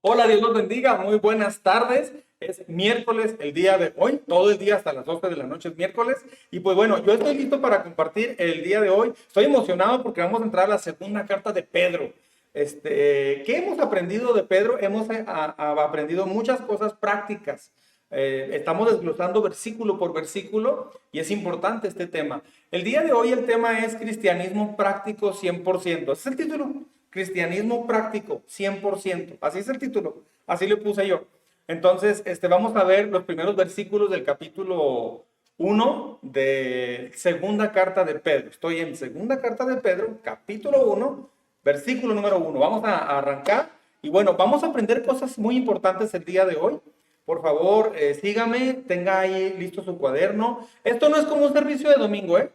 Hola, Dios los bendiga, muy buenas tardes. Es miércoles el día de hoy, todo el día hasta las 12 de la noche es miércoles. Y pues bueno, yo estoy listo para compartir el día de hoy. Estoy emocionado porque vamos a entrar a la segunda carta de Pedro. ¿Qué hemos aprendido de Pedro? Hemos aprendido muchas cosas prácticas. Estamos desglosando versículo por versículo y es importante este tema. El día de hoy el tema es cristianismo práctico 100%. Ese es el título. Cristianismo práctico 100%. Así es el título. Así le puse yo. Entonces, vamos a ver los primeros versículos del capítulo 1 de segunda carta de Pedro. Estoy en segunda carta de Pedro, capítulo 1, versículo número 1. Vamos a arrancar y bueno, vamos a aprender cosas muy importantes el día de hoy. Por favor, sígame, tenga ahí listo su cuaderno. Esto no es como un servicio de domingo, ¿eh?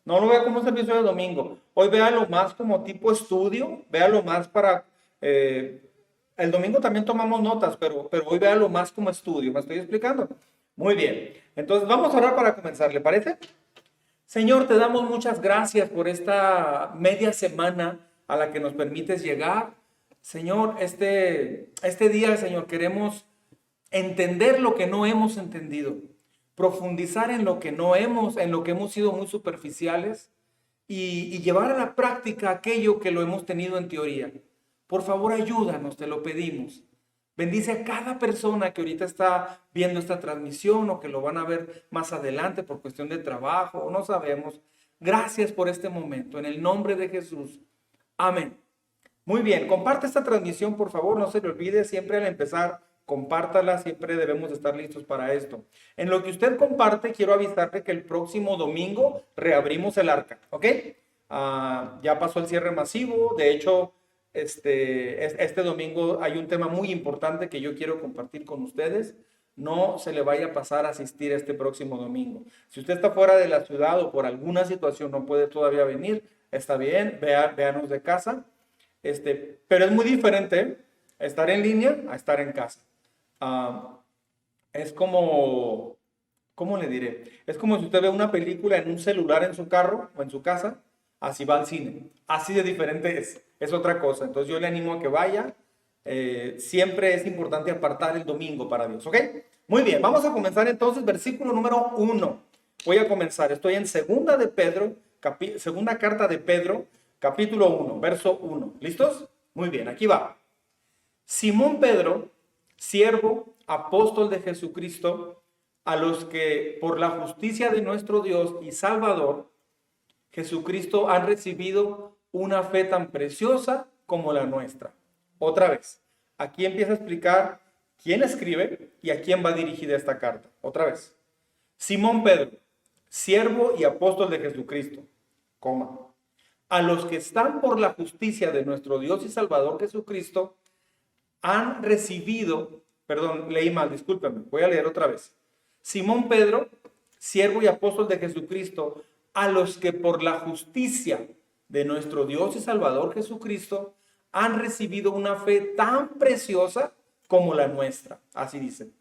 No lo vea como un servicio de domingo. Hoy véalo más como tipo estudio, véalo más para... el domingo también tomamos notas, pero hoy véalo más como estudio. ¿Me estoy explicando? Muy bien. Entonces vamos a orar para comenzar, ¿le parece? Señor, te damos muchas gracias por esta media semana a la que nos permites llegar. Señor, este día, Señor, queremos entender lo que no hemos entendido, profundizar en lo que hemos sido muy superficiales y llevar a la práctica aquello que lo hemos tenido en teoría. Por favor, ayúdanos, te lo pedimos. Bendice a cada persona que ahorita está viendo esta transmisión o que lo van a ver más adelante por cuestión de trabajo, o no sabemos. Gracias por este momento. En el nombre de Jesús. Amén. Muy bien, comparte esta transmisión, por favor, no se le olvide, siempre al empezar, compártala, siempre debemos estar listos para esto. En lo que usted comparte, quiero avisarle que el próximo domingo reabrimos el arca, ¿ok? Ya pasó el cierre masivo, de hecho, este domingo hay un tema muy importante que yo quiero compartir con ustedes. No se le vaya a pasar a asistir este próximo domingo. Si usted está fuera de la ciudad o por alguna situación no puede todavía venir, está bien, véanos de casa. Pero es muy diferente estar en línea a estar en casa. Ah, es como, ¿cómo le diré? Es como si usted ve una película en un celular en su carro o en su casa, así va al cine. Así de diferente es otra cosa. Entonces yo le animo a que vaya. Siempre es importante apartar el domingo para Dios, ¿ok? Muy bien, vamos a comenzar entonces, versículo número 1. Voy a comenzar, estoy en segunda de Pedro, segunda carta de Pedro, capítulo 1, verso 1. ¿Listos? Muy bien, aquí va. Simón Pedro, siervo, apóstol de Jesucristo, a los que por la justicia de nuestro Dios y Salvador, Jesucristo, han recibido una fe tan preciosa como la nuestra. Otra vez, aquí empieza a explicar quién escribe y a quién va dirigida esta carta. Otra vez. Simón Pedro, siervo y apóstol de Jesucristo, coma, a los que están por la justicia de nuestro Dios y Salvador Jesucristo, han recibido, perdón, leí mal, discúlpenme, voy a leer otra vez. Simón Pedro, siervo y apóstol de Jesucristo, a los que por la justicia de nuestro Dios y Salvador Jesucristo han recibido una fe tan preciosa como la nuestra. Así dice.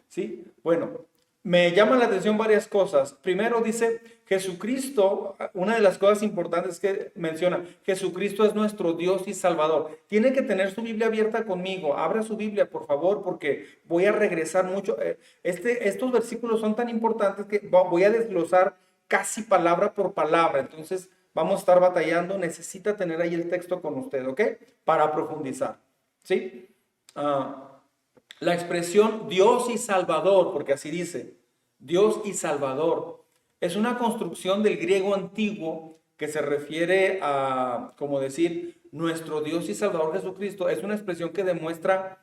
¿Sí? Bueno, me llaman la atención varias cosas. Primero dice Jesucristo, una de las cosas importantes que menciona, Jesucristo es nuestro Dios y Salvador. Tiene que tener su Biblia abierta conmigo. Abra su Biblia, por favor, porque voy a regresar mucho. Estos versículos son tan importantes que voy a desglosar casi palabra por palabra. Entonces, vamos a estar batallando. Necesita tener ahí el texto con usted, ¿ok? Para profundizar. ¿Sí? La expresión Dios y Salvador, porque así dice, Dios y Salvador, es una construcción del griego antiguo que se refiere a, como decir, nuestro Dios y Salvador Jesucristo. Es una expresión que demuestra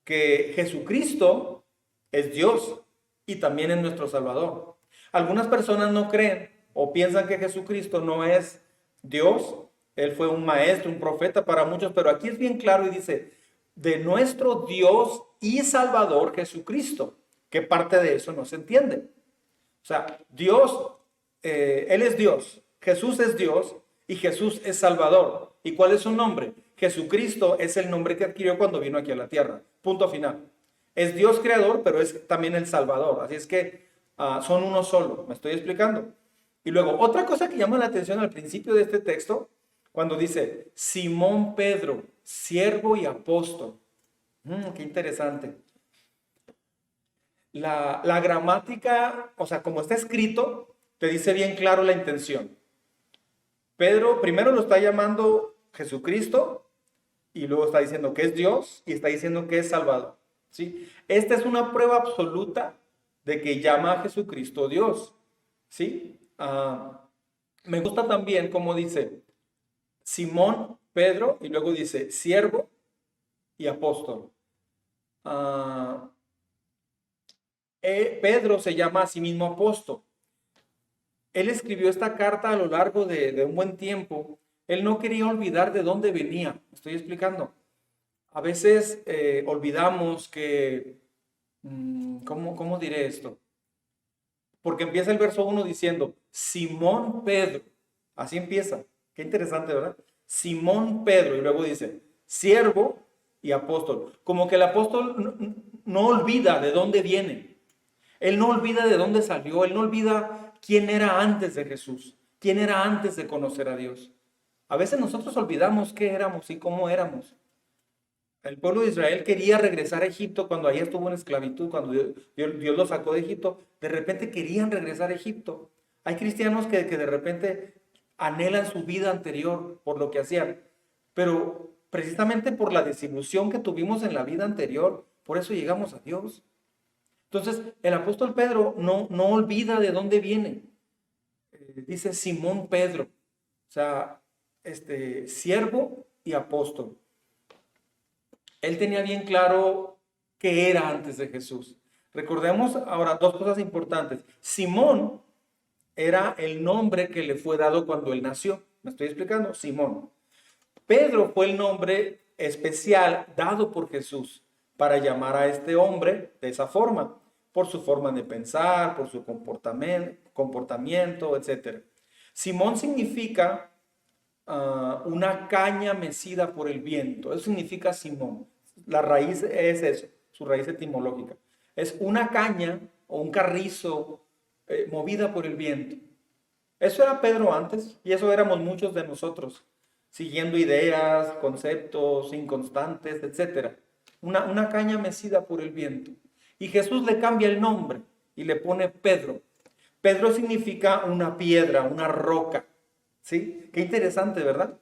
que Jesucristo es Dios y también es nuestro Salvador. Algunas personas no creen o piensan que Jesucristo no es Dios. Él fue un maestro, un profeta para muchos, pero aquí es bien claro y dice, de nuestro Dios y Salvador Jesucristo. ¿Qué parte de eso no se entiende? O sea, Dios, Él es Dios, Jesús es Dios y Jesús es Salvador. ¿Y cuál es su nombre? Jesucristo es el nombre que adquirió cuando vino aquí a la tierra. Punto final. Es Dios creador, pero es también el Salvador. Así es que son uno solo. ¿Me estoy explicando? Y luego, otra cosa que llama la atención al principio de este texto, cuando dice, Simón Pedro, siervo y apóstol. Qué interesante. La gramática, o sea, como está escrito, te dice bien claro la intención. Pedro primero lo está llamando Jesucristo y luego está diciendo que es Dios y está diciendo que es Salvador. ¿Sí? Esta es una prueba absoluta de que llama a Jesucristo Dios. ¿Sí? Me gusta también como dice Simón, Pedro, y luego dice siervo y apóstol. Ah, Pedro se llama a sí mismo apóstol. Él escribió esta carta a lo largo de un buen tiempo. Él no quería olvidar de dónde venía. ¿Me estoy explicando? A veces olvidamos que, ¿cómo diré esto? Porque empieza el verso 1 diciendo, Simón Pedro. Así empieza. Qué interesante, ¿verdad? Simón Pedro. Y luego dice, siervo y apóstol. Como que el apóstol no olvida de dónde viene. Él no olvida de dónde salió. Él no olvida quién era antes de Jesús. Quién era antes de conocer a Dios. A veces nosotros olvidamos qué éramos y cómo éramos. El pueblo de Israel quería regresar a Egipto cuando allá estuvo en esclavitud, cuando Dios lo sacó de Egipto. De repente querían regresar a Egipto. Hay cristianos que de repente anhelan su vida anterior por lo que hacían, pero precisamente por la desilusión que tuvimos en la vida anterior, por eso llegamos a Dios. Entonces, el apóstol Pedro no olvida de dónde viene. Dice Simón Pedro, o sea, siervo y apóstol. Él tenía bien claro qué era antes de Jesús. Recordemos ahora dos cosas importantes. Simón era el nombre que le fue dado cuando él nació. ¿Me estoy explicando? Simón. Pedro fue el nombre especial dado por Jesús para llamar a este hombre de esa forma, por su forma de pensar, por su comportamiento, etc. Simón significa una caña mecida por el viento. Eso significa Simón. La raíz es eso, su raíz etimológica. Es una caña o un carrizo movida por el viento. Eso era Pedro antes y eso éramos muchos de nosotros, siguiendo ideas, conceptos inconstantes, etc. Una caña mecida por el viento. Y Jesús le cambia el nombre y le pone Pedro. Pedro significa una piedra, una roca. ¿Sí? Qué interesante, ¿verdad?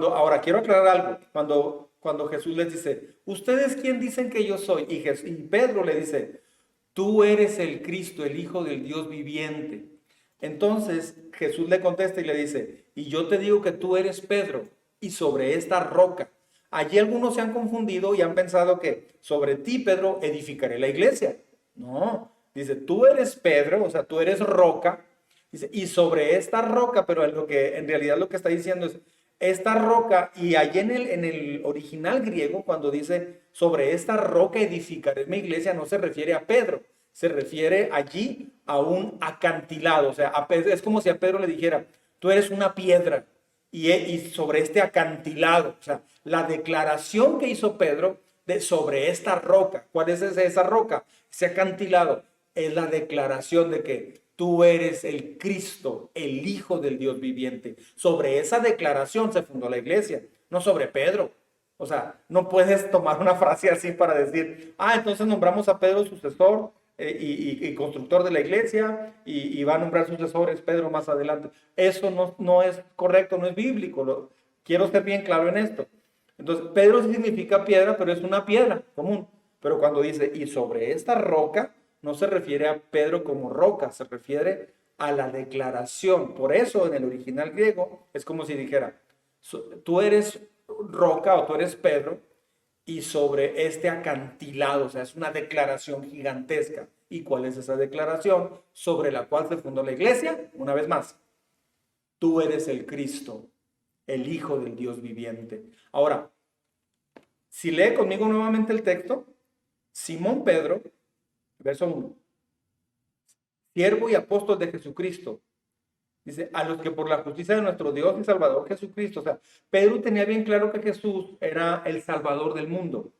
Ahora quiero aclarar algo. Cuando Jesús les dice, ¿ustedes quién dicen que yo soy? Y Pedro le dice, tú eres el Cristo, el Hijo del Dios viviente. Entonces Jesús le contesta y le dice, y yo te digo que tú eres Pedro, y sobre esta roca. Allí algunos se han confundido y han pensado que sobre ti, Pedro, edificaré la iglesia. No, dice, tú eres Pedro, o sea, tú eres roca. Dice, y sobre esta roca, pero en realidad lo que está diciendo es, esta roca, y allí en el original griego, cuando dice, sobre esta roca edificaré mi iglesia, no se refiere a Pedro, se refiere allí a un acantilado, o sea, es como si a Pedro le dijera, tú eres una piedra, y sobre este acantilado, o sea, la declaración que hizo Pedro sobre esta roca, ¿cuál es esa roca? Ese acantilado, es la declaración de que tú eres el Cristo, el Hijo del Dios viviente. Sobre esa declaración se fundó la iglesia, no sobre Pedro. O sea, no puedes tomar una frase así para decir, entonces nombramos a Pedro sucesor y constructor de la iglesia y va a nombrar sucesores Pedro más adelante. Eso no es correcto, no es bíblico. Quiero ser bien claro en esto. Entonces, Pedro significa piedra, pero es una piedra común. Pero cuando dice, y sobre esta roca, no se refiere a Pedro como roca, se refiere a la declaración. Por eso en el original griego es como si dijera, tú eres roca o tú eres Pedro y sobre este acantilado, o sea, es una declaración gigantesca. ¿Y cuál es esa declaración sobre la cual se fundó la iglesia? Una vez más, tú eres el Cristo, el Hijo del Dios viviente. Ahora, si lee conmigo nuevamente el texto, Simón Pedro, verso 1, siervo y apóstol de Jesucristo. Dice, a los que por la justicia de nuestro Dios y Salvador Jesucristo. O sea, Pedro tenía bien claro que Jesús era el Salvador del mundo.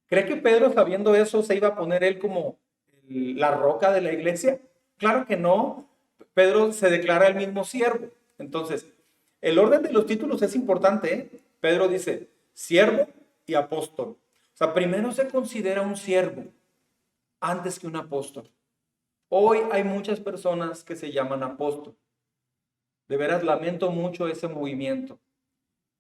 ¿Cree que Pedro, sabiendo eso, se iba a poner él como la roca de la iglesia? Claro que no. Pedro se declara el mismo siervo. Entonces, el orden de los títulos es importante, ¿eh? Pedro dice, siervo y apóstol. O sea, primero se considera un siervo antes que un apóstol. Hoy hay muchas personas que se llaman apóstol. De veras lamento mucho ese movimiento.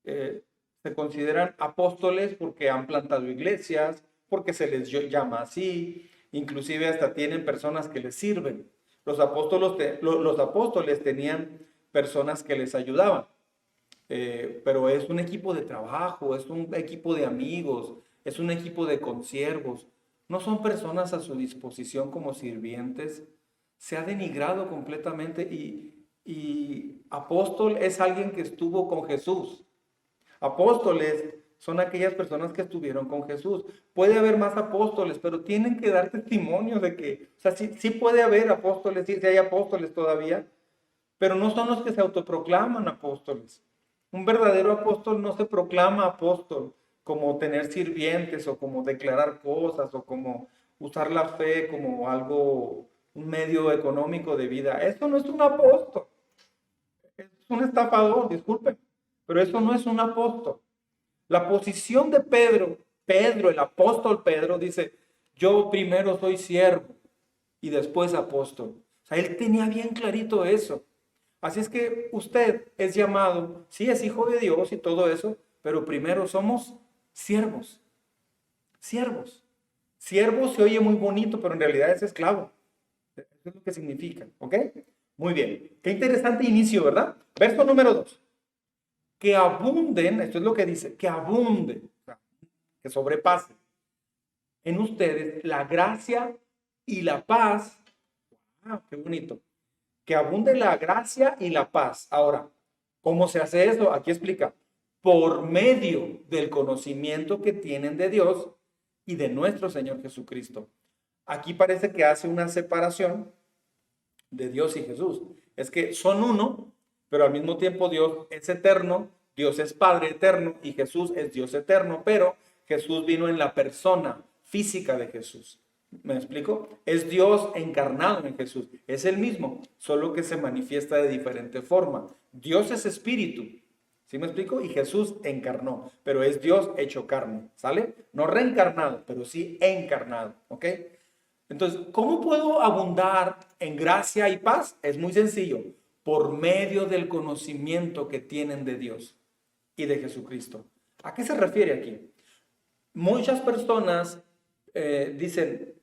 Se consideran apóstoles porque han plantado iglesias, porque se les llama así, inclusive hasta tienen personas que les sirven. Los apóstoles tenían personas que les ayudaban, pero es un equipo de trabajo, es un equipo de amigos, es un equipo de consiervos. No son personas a su disposición como sirvientes. Se ha denigrado completamente y apóstol es alguien que estuvo con Jesús. Apóstoles son aquellas personas que estuvieron con Jesús. Puede haber más apóstoles, pero tienen que dar testimonio de que, o sea, sí puede haber apóstoles, sí hay apóstoles todavía, pero no son los que se autoproclaman apóstoles. Un verdadero apóstol no se proclama apóstol como tener sirvientes o como declarar cosas o como usar la fe como algo, un medio económico de vida. Eso no es un apóstol. Es un estafador, disculpen, pero eso no es un apóstol. La posición de Pedro, el apóstol Pedro, dice, yo primero soy siervo y después apóstol. O sea, él tenía bien clarito eso. Así es que usted es llamado, sí es hijo de Dios y todo eso, pero primero somos siervos. Siervos. Siervo se oye muy bonito, pero en realidad es esclavo. Eso es lo que significa, ¿ok? Muy bien. Qué interesante inicio, ¿verdad? Verso número 2. Que abunden, esto es lo que dice, que abunde, o sea, que sobrepase en ustedes la gracia y la paz. Ah, qué bonito. Que abunde la gracia y la paz. Ahora, ¿cómo se hace eso? Aquí explica. Por medio del conocimiento que tienen de Dios y de nuestro Señor Jesucristo. Aquí parece que hace una separación de Dios y Jesús. Es que son uno, pero al mismo tiempo Dios es eterno, Dios es Padre eterno y Jesús es Dios eterno, pero Jesús vino en la persona física de Jesús. ¿Me explico? Es Dios encarnado en Jesús. Es el mismo, solo que se manifiesta de diferente forma. Dios es espíritu. ¿Sí me explico? Y Jesús encarnó, pero es Dios hecho carne. ¿Sale? No reencarnado, pero sí encarnado. ¿Ok? Entonces, ¿cómo puedo abundar en gracia y paz? Es muy sencillo. Por medio del conocimiento que tienen de Dios y de Jesucristo. ¿A qué se refiere aquí? Muchas personas dicen,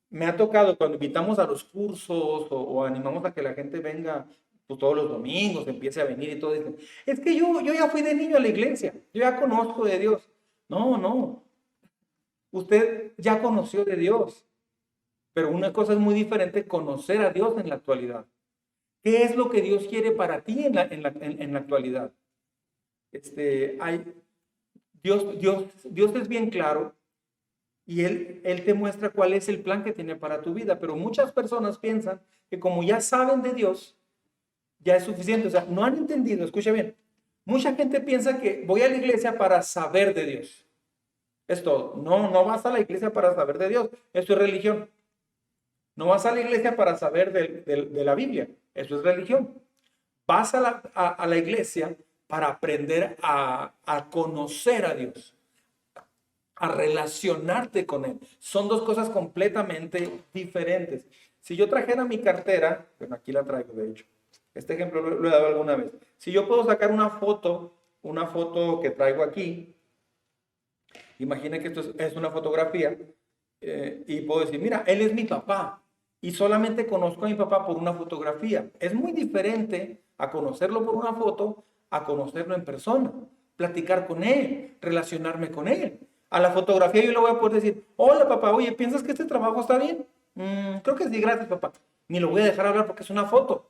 me ha tocado cuando invitamos a los cursos o animamos a que la gente venga pues, todos los domingos, empiece a venir y todo, dicen, es que yo ya fui de niño a la iglesia, yo ya conozco de Dios. No, usted ya conoció de Dios, pero una cosa es muy diferente conocer a Dios en la actualidad. ¿Qué es lo que Dios quiere para ti en la actualidad? Dios es bien claro y él te muestra cuál es el plan que tiene para tu vida, pero muchas personas piensan que como ya saben de Dios, ya es suficiente. O sea, no han entendido, escucha bien. Mucha gente piensa que voy a la iglesia para saber de Dios. Es todo. No vas a la iglesia para saber de Dios. Esto es religión. No vas a la iglesia para saber de la Biblia. Eso es religión. Vas a la iglesia para aprender a conocer a Dios, a relacionarte con Él. Son dos cosas completamente diferentes. Si yo trajera mi cartera, bueno, aquí la traigo de hecho. Este ejemplo lo he dado alguna vez. Si yo puedo sacar una foto que traigo aquí, imagine que esto es una fotografía, y puedo decir, mira, él es mi papá y solamente conozco a mi papá por una fotografía. Es muy diferente a conocerlo por una foto, a conocerlo en persona, platicar con él, relacionarme con él. A la fotografía yo le voy a poder decir, hola papá, oye, ¿piensas que este trabajo está bien? Creo que sí, gracias papá. Ni lo voy a dejar hablar porque es una foto.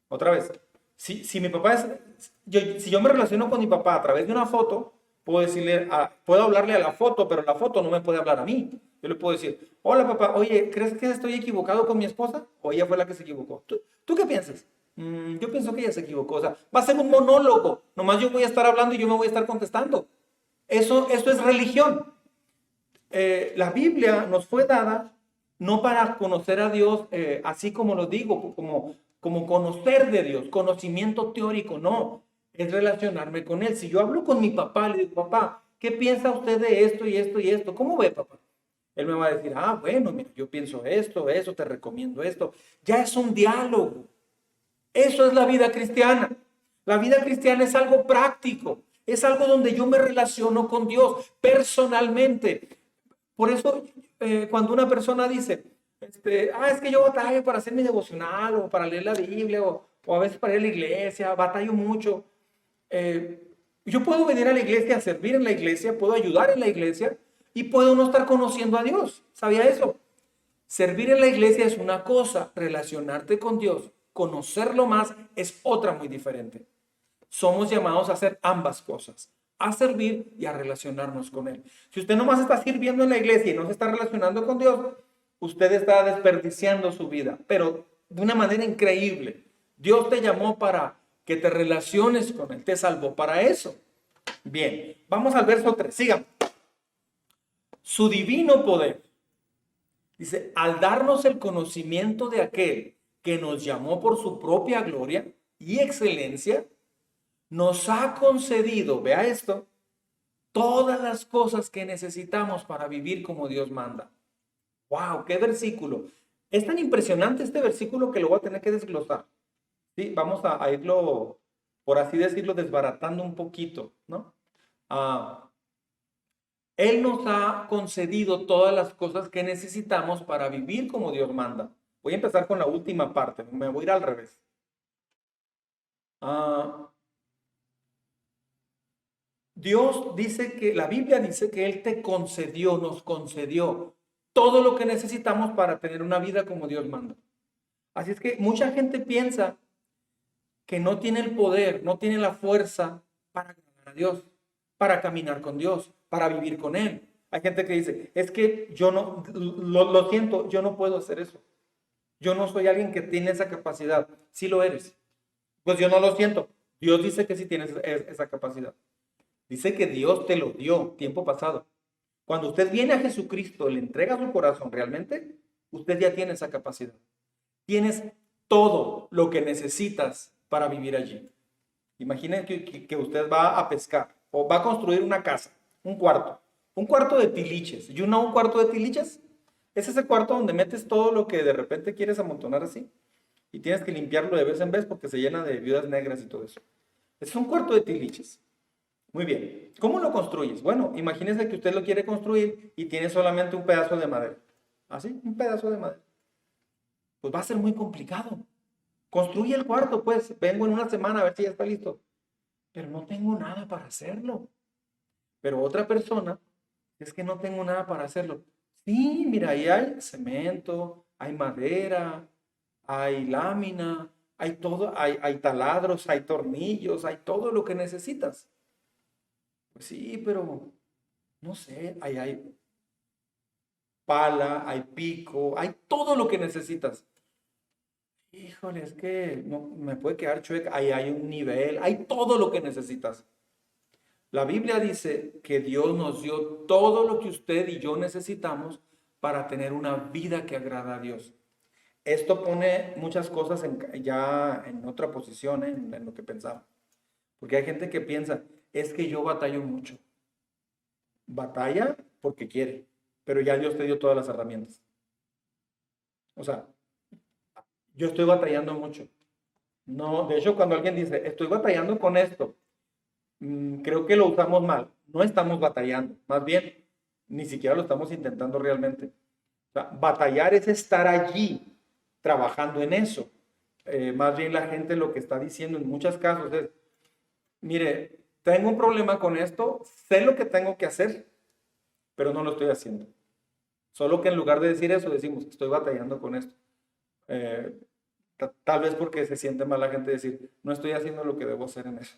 Otra vez, si mi papá si yo me relaciono con mi papá a través de una foto, puedo hablarle a la foto, pero la foto no me puede hablar a mí. Yo le puedo decir, hola papá, oye, ¿crees que estoy equivocado con mi esposa? ¿O ella fue la que se equivocó? ¿Tú qué piensas? Yo pienso que ella se equivocó. O sea, va a ser un monólogo. Nomás yo voy a estar hablando y yo me voy a estar contestando. Esto es religión. La Biblia nos fue dada no para conocer a Dios, así como lo digo, como conocer de Dios, conocimiento teórico, no. Es relacionarme con Él. Si yo hablo con mi papá, le digo, papá, ¿qué piensa usted de esto y esto y esto? ¿Cómo ve, papá? Él me va a decir, bueno, mira, yo pienso esto, eso, te recomiendo esto. Ya es un diálogo. Eso es la vida cristiana. La vida cristiana es algo práctico. Es algo donde yo me relaciono con Dios personalmente. Por eso, cuando una persona dice, es que yo batallo para hacer mi devocional o para leer la Biblia o a veces para ir a la iglesia, batallo mucho. Yo puedo venir a la iglesia a servir en la iglesia, puedo ayudar en la iglesia y puedo no estar conociendo a Dios. ¿Sabía eso? Servir en la iglesia es una cosa, relacionarte con Dios, conocerlo más es otra muy diferente. Somos llamados a hacer ambas cosas, a servir y a relacionarnos con Él. Si usted nomás está sirviendo en la iglesia y no se está relacionando con Dios, usted está desperdiciando su vida, pero de una manera increíble. Dios te llamó para que te relaciones con Él, te salvó para eso. Bien, vamos al verso 3, sigan. Su divino poder. Dice, al darnos el conocimiento de aquel que nos llamó por su propia gloria y excelencia, nos ha concedido, vea esto, todas las cosas que necesitamos para vivir como Dios manda. ¡Wow! ¡Qué versículo! Es tan impresionante este versículo que lo voy a tener que desglosar. ¿Sí? Vamos a irlo, por así decirlo, desbaratando un poquito, ¿no? Él nos ha concedido todas las cosas que necesitamos para vivir como Dios manda. Voy a empezar con la última parte, me voy a ir al revés. Dios dice que, la Biblia dice que Él te concedió, nos concedió todo lo que necesitamos para tener una vida como Dios manda. Así es que mucha gente piensa que no tiene el poder, no tiene la fuerza para agradar a Dios, para caminar con Dios, para vivir con Él. Hay gente que dice, es que yo no, lo siento, yo no puedo hacer eso. Yo no soy alguien que tiene esa capacidad. Sí lo eres. Pues yo no lo siento. Dios dice que sí tienes esa capacidad. Dice que Dios te lo dio tiempo pasado. Cuando usted viene a Jesucristo, le entrega su corazón realmente, usted ya tiene esa capacidad. Tienes todo lo que necesitas para vivir allí. Imaginen que usted va a pescar o va a construir una casa, un cuarto de tiliches. ¿Y un cuarto de tiliches? Es ese cuarto donde metes todo lo que de repente quieres amontonar así y tienes que limpiarlo de vez en vez porque se llena de viudas negras y todo eso. Es un cuarto de tiliches. Muy bien. ¿Cómo lo construyes? Bueno, imagínese que usted lo quiere construir y tiene solamente un pedazo de madera. ¿Así? Un pedazo de madera. Pues va a ser muy complicado. Construye el cuarto, pues. Vengo en una semana a ver si ya está listo. Pero no tengo nada para hacerlo. Pero otra persona, es que no tengo nada para hacerlo. Sí, mira, ahí hay cemento, hay madera, hay lámina, hay todo, hay taladros, hay tornillos, hay todo lo que necesitas. Pues sí, pero no sé, ahí hay pala, hay pico, hay todo lo que necesitas. Híjole, es que no, me puede quedar chueca. Ahí hay un nivel, hay todo lo que necesitas. La Biblia dice que Dios nos dio todo lo que usted y yo necesitamos para tener una vida que agrada a Dios. Esto pone muchas cosas ya en otra posición, en lo que pensaba. Porque hay gente que piensa, es que yo batallo mucho. Batalla porque quiere, pero ya Dios te dio todas las herramientas. O sea, yo estoy batallando mucho. No, de hecho, cuando alguien dice, estoy batallando con esto, creo que lo usamos mal. No estamos batallando, más bien, ni siquiera lo estamos intentando realmente. O sea, batallar es estar allí, trabajando en eso. Más bien la gente lo que está diciendo en muchos casos es, mire, tengo un problema con esto, sé lo que tengo que hacer, pero no lo estoy haciendo. Solo que en lugar de decir eso, decimos, estoy batallando con esto. Tal vez porque se siente mal la gente decir, no estoy haciendo lo que debo hacer en eso.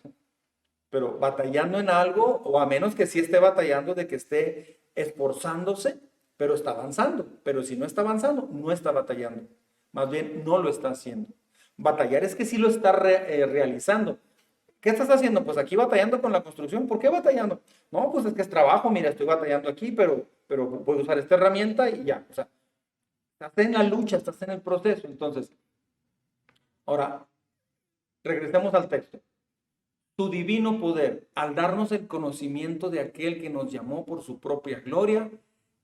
Pero batallando en algo, o a menos que sí esté batallando de que esté esforzándose, pero está avanzando. Pero si no está avanzando, no está batallando. Más bien, no lo está haciendo. Batallar es que sí lo está realizando. ¿Qué estás haciendo? Pues aquí batallando con la construcción. ¿Por qué batallando? No, pues es que es trabajo. Mira, estoy batallando aquí, pero voy a usar esta herramienta y ya. O sea, estás en la lucha, estás en el proceso. Entonces, ahora, regresemos al texto. Su divino poder, al darnos el conocimiento de aquel que nos llamó por su propia gloria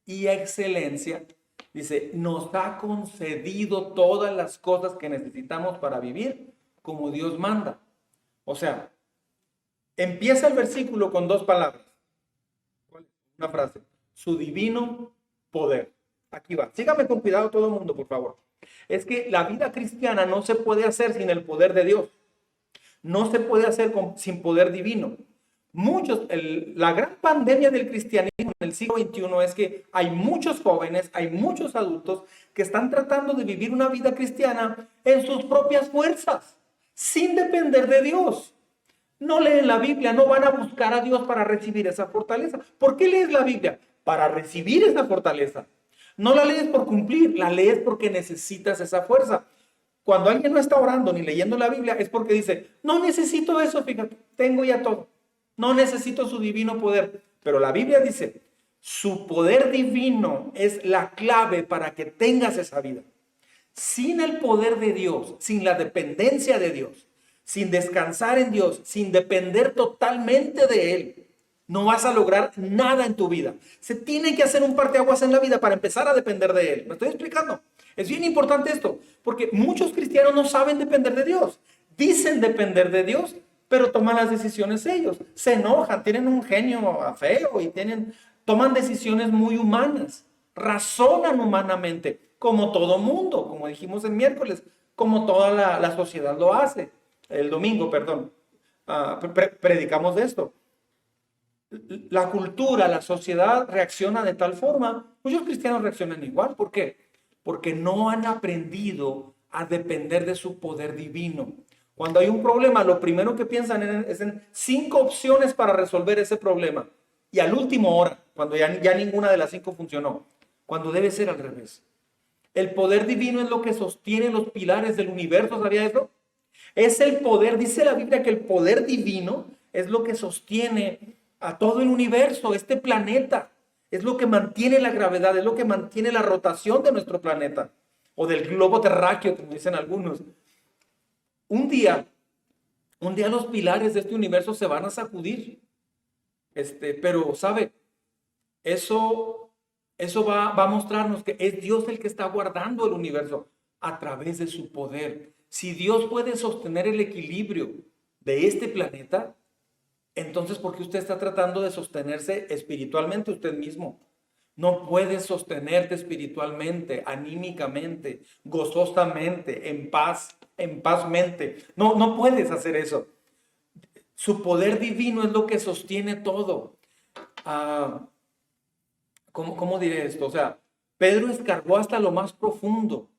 y excelencia, dice, nos ha concedido todas las cosas que necesitamos para vivir como Dios manda. O sea, empieza el versículo con dos palabras. Una frase. Su divino poder. Aquí va. Sígame con cuidado todo el mundo, por favor. Es que la vida cristiana no se puede hacer sin el poder de Dios. No se puede hacer sin poder divino. La gran pandemia del cristianismo en el siglo XXI es que hay muchos jóvenes, hay muchos adultos que están tratando de vivir una vida cristiana en sus propias fuerzas, sin depender de Dios. No leen la Biblia, no van a buscar a Dios para recibir esa fortaleza. ¿Por qué lees la Biblia? Para recibir esa fortaleza. No la lees por cumplir, la lees porque necesitas esa fuerza. Cuando alguien no está orando ni leyendo la Biblia es porque dice, no necesito eso, fíjate, tengo ya todo. No necesito su divino poder. Pero la Biblia dice, su poder divino es la clave para que tengas esa vida. Sin el poder de Dios, sin la dependencia de Dios, sin descansar en Dios, sin depender totalmente de Él, no vas a lograr nada en tu vida. Se tiene que hacer un parteaguas en la vida para empezar a depender de Él. ¿Me estoy explicando? Es bien importante esto, porque muchos cristianos no saben depender de Dios. Dicen depender de Dios, pero toman las decisiones ellos. Se enojan, tienen un genio feo y toman decisiones muy humanas. Razonan humanamente, como todo mundo, como dijimos el miércoles, como toda la sociedad lo hace. El domingo, perdón, predicamos de esto. La cultura, la sociedad reacciona de tal forma, muchos cristianos reaccionan igual. ¿Por qué? Porque no han aprendido a depender de su poder divino. Cuando hay un problema, lo primero que piensan es en 5 opciones para resolver ese problema. Y al último hora, cuando ya ninguna de las 5 funcionó, cuando debe ser al revés. El poder divino es lo que sostiene los pilares del universo, ¿sabía eso? Es el poder, dice la Biblia que el poder divino es lo que sostiene a todo el universo, este planeta. Es lo que mantiene la gravedad, es lo que mantiene la rotación de nuestro planeta. O del globo terráqueo, como dicen algunos. Un día los pilares de este universo se van a sacudir. Pero, ¿sabe? Eso va a mostrarnos que es Dios el que está guardando el universo a través de su poder. Si Dios puede sostener el equilibrio de este planeta, entonces ¿por qué usted está tratando de sostenerse espiritualmente usted mismo? No puedes sostenerte espiritualmente, anímicamente, gozosamente, en pazmente. No puedes hacer eso. Su poder divino es lo que sostiene todo. ¿Cómo diré esto? O sea, Pedro escarbó hasta lo más profundo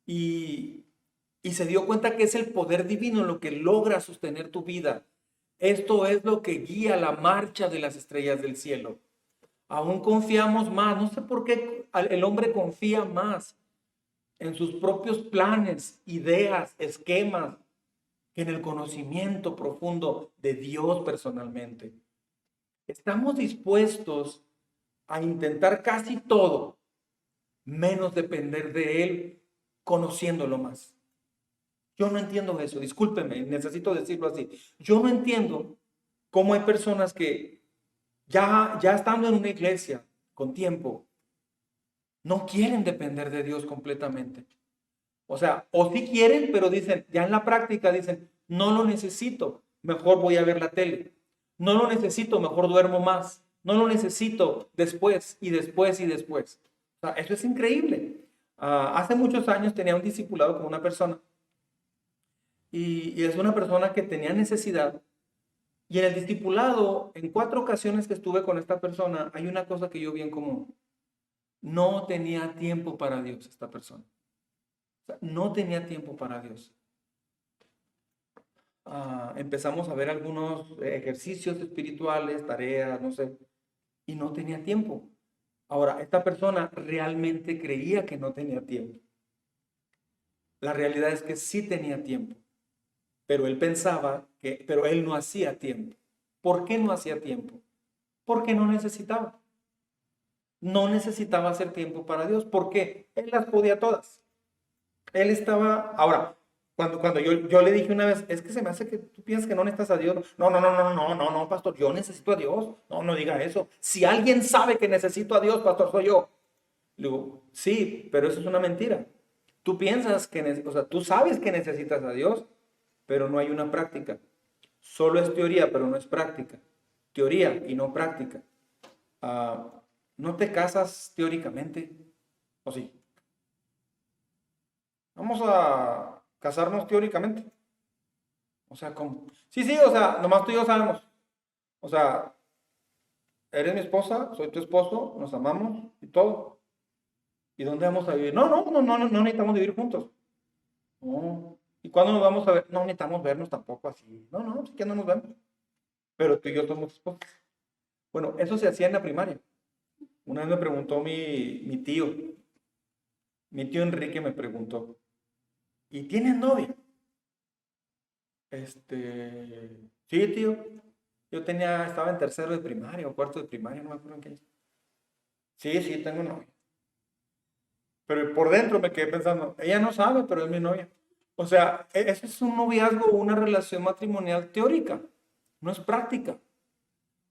y se dio cuenta que es el poder divino lo que logra sostener tu vida. Esto es lo que guía la marcha de las estrellas del cielo. Aún confiamos más. No sé por qué el hombre confía más en sus propios planes, ideas, esquemas, que en el conocimiento profundo de Dios personalmente. Estamos dispuestos a intentar casi todo, menos depender de Él, conociéndolo más. Yo no entiendo eso, discúlpeme, necesito decirlo así. Yo no entiendo cómo hay personas que ya estando en una iglesia con tiempo, no quieren depender de Dios completamente. O sea, o sí quieren, pero dicen, ya en la práctica dicen, no lo necesito, mejor voy a ver la tele. No lo necesito, mejor duermo más. No lo necesito después y después y después. O sea, eso es increíble. Hace muchos años tenía un discipulado con una persona y es una persona que tenía necesidad. Y en el discipulado, en 4 ocasiones que estuve con esta persona, hay una cosa que yo vi en común. No tenía tiempo para Dios esta persona. O sea, no tenía tiempo para Dios. Empezamos a ver algunos ejercicios espirituales, tareas, no sé, y no tenía tiempo. Ahora, esta persona realmente creía que no tenía tiempo. La realidad es que sí tenía tiempo, pero él pensaba pero él no hacía tiempo. ¿Por qué no hacía tiempo? Porque no necesitaba. No necesitaba hacer tiempo para Dios. ¿Por qué? Él las podía todas. Él estaba, ahora, Cuando yo le dije una vez, es que se me hace que tú piensas que no necesitas a Dios. No, no, no, no, no, no, no, pastor, yo necesito a Dios. No, no diga eso. Si alguien sabe que necesito a Dios, pastor, soy yo. Le digo, sí, pero eso es una mentira. Tú piensas que, o sea, tú sabes que necesitas a Dios, pero no hay una práctica. Solo es teoría, pero no es práctica. Teoría y no práctica. ¿No te casas teóricamente? ¿O sí? Vamos a casarnos teóricamente. O sea, ¿cómo? Sí, sí, o sea, nomás tú y yo sabemos. O sea, eres mi esposa, soy tu esposo, nos amamos y todo. ¿Y dónde vamos a vivir? No, no, no, no, no necesitamos vivir juntos. No. ¿Y cuándo nos vamos a ver? No necesitamos vernos tampoco así. No, no, sí que no nos vemos. Pero tú y yo somos esposos. Bueno, eso se hacía en la primaria. Una vez me preguntó mi tío Enrique me preguntó, ¿y tienes novia? Sí, tío. Estaba en tercero de primaria o cuarto de primaria, no me acuerdo en qué. Sí, sí, tengo novia. Pero por dentro me quedé pensando, ella no sabe, pero es mi novia. O sea, eso es un noviazgo o una relación matrimonial teórica, no es práctica.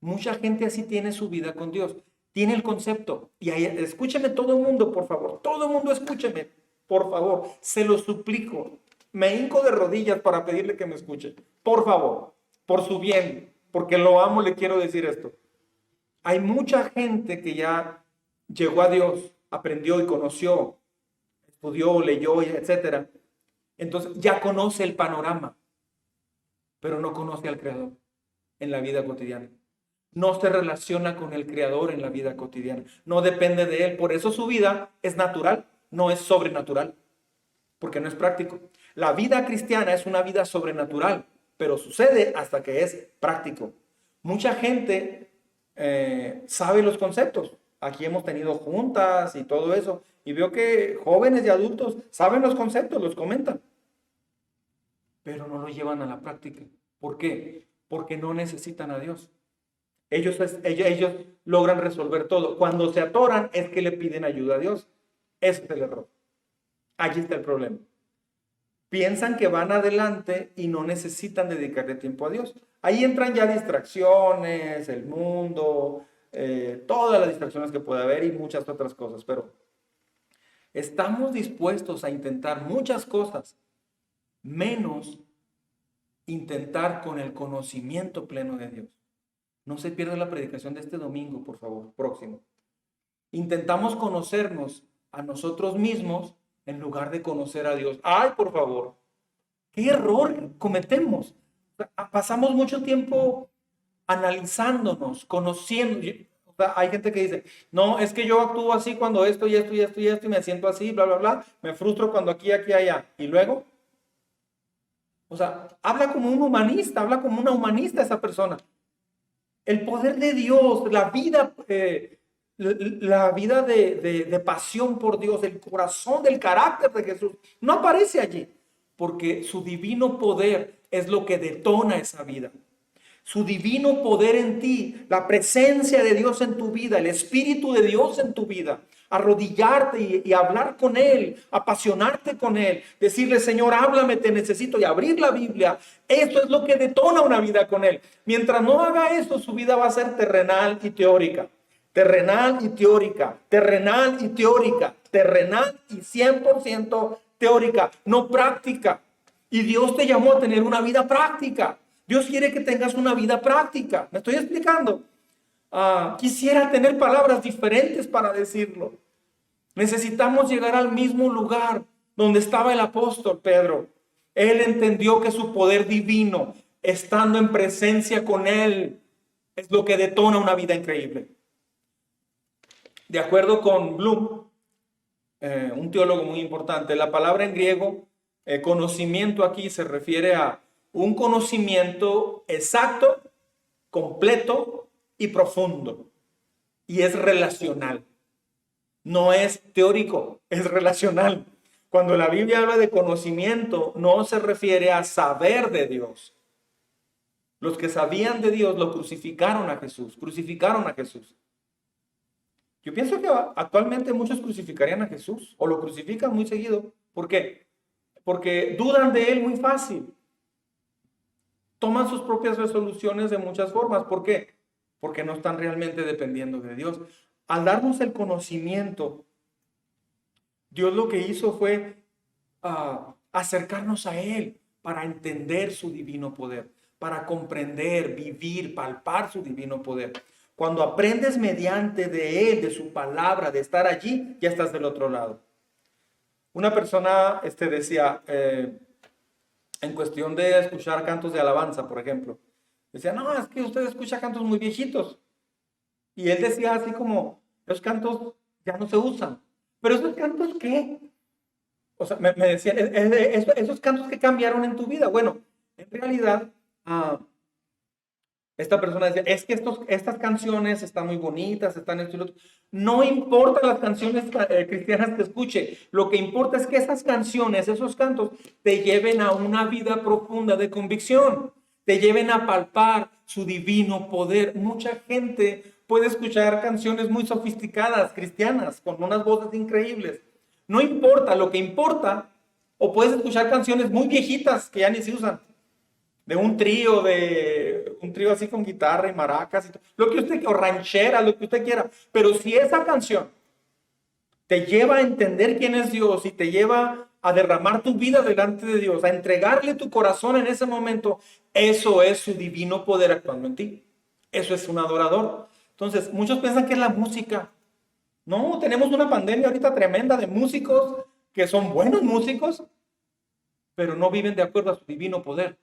Mucha gente así tiene su vida con Dios. Tiene el concepto. Y ahí, escúcheme todo el mundo, por favor. Todo el mundo escúcheme, por favor. Se lo suplico. Me hinco de rodillas para pedirle que me escuche. Por favor, por su bien, porque lo amo, le quiero decir esto. Hay mucha gente que ya llegó a Dios, aprendió y conoció, estudió, leyó, etcétera. Entonces ya conoce el panorama, pero no conoce al Creador en la vida cotidiana. No se relaciona con el Creador en la vida cotidiana. No depende de Él. Por eso su vida es natural, no es sobrenatural, porque no es práctico. La vida cristiana es una vida sobrenatural, pero sucede hasta que es práctico. Mucha gente sabe los conceptos. Aquí hemos tenido juntas y todo eso, y veo que jóvenes y adultos saben los conceptos, los comentan, pero no lo llevan a la práctica. ¿Por qué? Porque no necesitan a Dios. Ellos logran resolver todo. Cuando se atoran es que le piden ayuda a Dios. Ese es el error. Allí está el problema. Piensan que van adelante y no necesitan dedicarle tiempo a Dios. Ahí entran ya distracciones, el mundo, todas las distracciones que puede haber y muchas otras cosas. Pero estamos dispuestos a intentar muchas cosas, menos intentar con el conocimiento pleno de Dios. No se pierda la predicación de este domingo, por favor, próximo. Intentamos conocernos a nosotros mismos en lugar de conocer a Dios. Ay, por favor, qué error cometemos. Pasamos mucho tiempo analizándonos, conociendo. O sea, hay gente que dice, no, es que yo actúo así cuando esto y esto y esto y esto y me siento así, bla, bla, bla. Me frustro cuando aquí, aquí, allá. Y luego, o sea, habla como un humanista, habla como una humanista esa persona. El poder de Dios, la vida de pasión por Dios, el corazón del carácter de Jesús, no aparece allí, porque su divino poder es lo que detona esa vida. Su divino poder en ti, la presencia de Dios en tu vida, el Espíritu de Dios en tu vida, arrodillarte y hablar con Él, apasionarte con Él, decirle, Señor, háblame, te necesito, y abrir la Biblia. Eso es lo que detona una vida con Él. Mientras no haga eso, su vida va a ser terrenal y teórica. Terrenal y teórica, terrenal y teórica, terrenal y 100% teórica, no práctica. Y Dios te llamó a tener una vida práctica. Dios quiere que tengas una vida práctica. ¿Me estoy explicando? Quisiera tener palabras diferentes para decirlo. Necesitamos llegar al mismo lugar donde estaba el apóstol Pedro. Él entendió que su poder divino, estando en presencia con Él, es lo que detona una vida increíble. De acuerdo con Bloom, un teólogo muy importante, la palabra en griego, conocimiento aquí se refiere a un conocimiento exacto, completo y profundo. Y es relacional. No es teórico, es relacional. Cuando la Biblia habla de conocimiento, no se refiere a saber de Dios. Los que sabían de Dios lo crucificaron a Jesús, crucificaron a Jesús. Yo pienso que actualmente muchos crucificarían a Jesús o lo crucifican muy seguido. ¿Por qué? porque dudan de Él muy fácil. Toman sus propias resoluciones de muchas formas. ¿Por qué? Porque no están realmente dependiendo de Dios. Al darnos el conocimiento, Dios lo que hizo fue acercarnos a Él para entender su divino poder, para comprender, vivir, palpar su divino poder. Cuando aprendes mediante de Él, de su palabra, de estar allí, ya estás del otro lado. Una persona decía, en cuestión de escuchar cantos de alabanza, por ejemplo, decía, no, es que usted escucha cantos muy viejitos. Y él decía así como, los cantos ya no se usan. ¿Pero esos cantos qué? O sea, me decía, esos cantos que cambiaron en tu vida. Bueno, en realidad, esta persona decía, es que estas canciones están muy bonitas, están esto y lo otro. No importa las canciones cristianas que escuche, lo que importa es que esas canciones, esos cantos, te lleven a una vida profunda de convicción, te lleven a palpar su divino poder. Mucha gente puede escuchar canciones muy sofisticadas, cristianas, con unas voces increíbles. No importa, lo que importa, o puedes escuchar canciones muy viejitas que ya ni se usan, de un trío así con guitarra y maracas, y todo, lo que usted, o ranchera, lo que usted quiera. Pero si esa canción te lleva a entender quién es Dios y te lleva a derramar tu vida delante de Dios, a entregarle tu corazón en ese momento, eso es su divino poder actuando en ti. Eso es un adorador. Entonces, muchos piensan que es la música. No, tenemos una pandemia ahorita tremenda de músicos que son buenos músicos, pero no viven de acuerdo a su divino poder.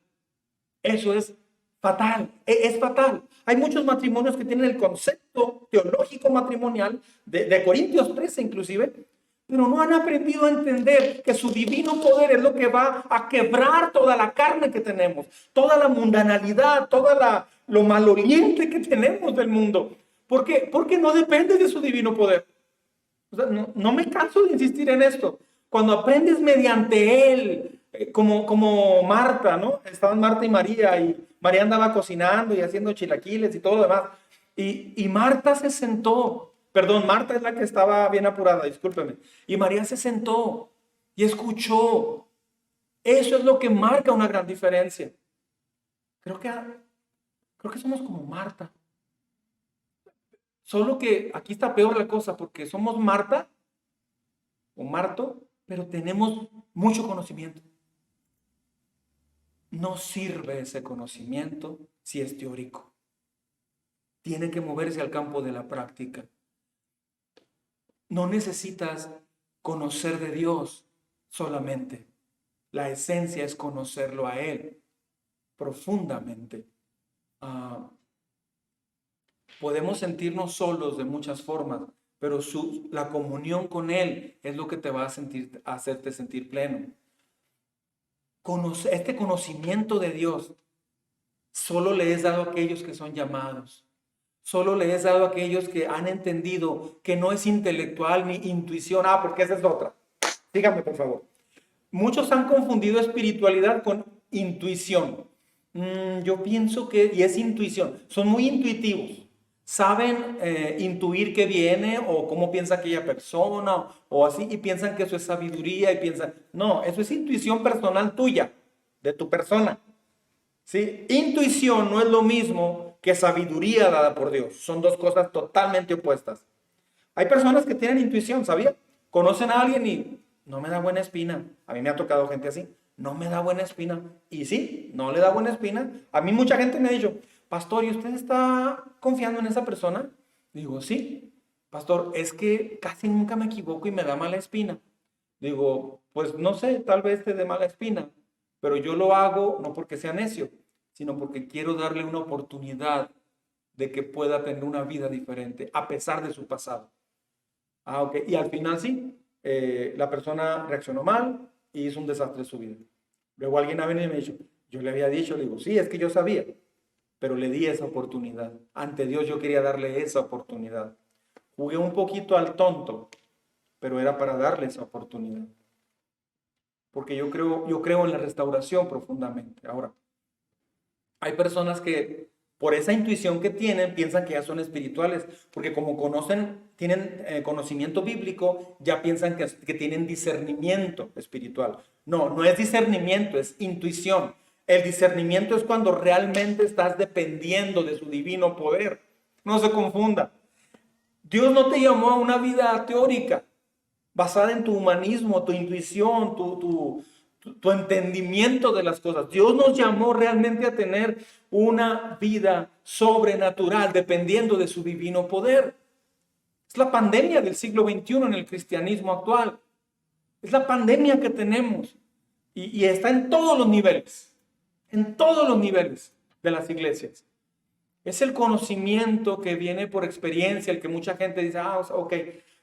Eso es fatal, es fatal. Hay muchos matrimonios que tienen el concepto teológico matrimonial de Corintios 13 inclusive, pero no han aprendido a entender que su divino poder es lo que va a quebrar toda la carne que tenemos, toda la mundanalidad, lo maloliente que tenemos del mundo. ¿Por qué? Porque no depende de su divino poder. O sea, no me canso de insistir en esto. Cuando aprendes mediante Él, como Marta, ¿no? Estaban Marta y María, y María andaba cocinando y haciendo chilaquiles y todo lo demás. Y Marta se sentó. Perdón, Marta es la que estaba bien apurada, discúlpeme. Y María se sentó y escuchó. Eso es lo que marca una gran diferencia. Creo que somos como Marta. Solo que aquí está peor la cosa, porque somos Marta o Marto, pero tenemos mucho conocimiento. No sirve ese conocimiento si es teórico. Tiene que moverse al campo de la práctica. No necesitas conocer de Dios solamente. La esencia es conocerlo a Él profundamente. Podemos sentirnos solos de muchas formas, pero la comunión con Él es lo que te va a hacerte sentir pleno. Este conocimiento de Dios solo le es dado a aquellos que son llamados. Solo le es dado a aquellos que han entendido que no es intelectual ni intuición. Porque esa es otra. Dígame, por favor. Muchos han confundido espiritualidad con intuición. Yo pienso y es intuición. Son muy intuitivos. Saben intuir qué viene o cómo piensa aquella persona o así, y piensan que eso es sabiduría y piensan, no, eso es intuición personal tuya, de tu persona. ¿Sí? Intuición no es lo mismo que sabiduría dada por Dios. Son dos cosas totalmente opuestas. Hay personas que tienen intuición, ¿sabía? Conocen a alguien y no me da buena espina. A mí me ha tocado gente así. No me da buena espina. Y sí, no le da buena espina. A mí mucha gente me ha dicho, pastor, ¿y usted está confiando en esa persona? Digo, sí. Pastor, es que casi nunca me equivoco y me da mala espina. Digo, pues no sé, tal vez te dé mala espina, pero yo lo hago no porque sea necio, sino porque quiero darle una oportunidad de que pueda tener una vida diferente a pesar de su pasado. Ok. Y al final sí, la persona reaccionó mal y hizo un desastre en su vida. Luego alguien ha venido y me ha dicho, yo le había dicho, le digo, sí, es que yo sabía, pero le di esa oportunidad. Ante Dios yo quería darle esa oportunidad. Jugué un poquito al tonto, pero era para darle esa oportunidad. Porque yo creo en la restauración profundamente. Ahora, hay personas que por esa intuición que tienen, piensan que ya son espirituales, porque como tienen conocimiento bíblico, ya piensan que tienen discernimiento espiritual. No, no es discernimiento, es intuición. El discernimiento es cuando realmente estás dependiendo de su divino poder. No se confunda. Dios no te llamó a una vida teórica, basada en tu humanismo, tu intuición, tu entendimiento de las cosas. Dios nos llamó realmente a tener una vida sobrenatural, dependiendo de su divino poder. Es la pandemia del siglo XXI en el cristianismo actual. Es la pandemia que tenemos. Y está en todos los niveles. En todos los niveles de las iglesias. Es el conocimiento que viene por experiencia, el que mucha gente dice, ok,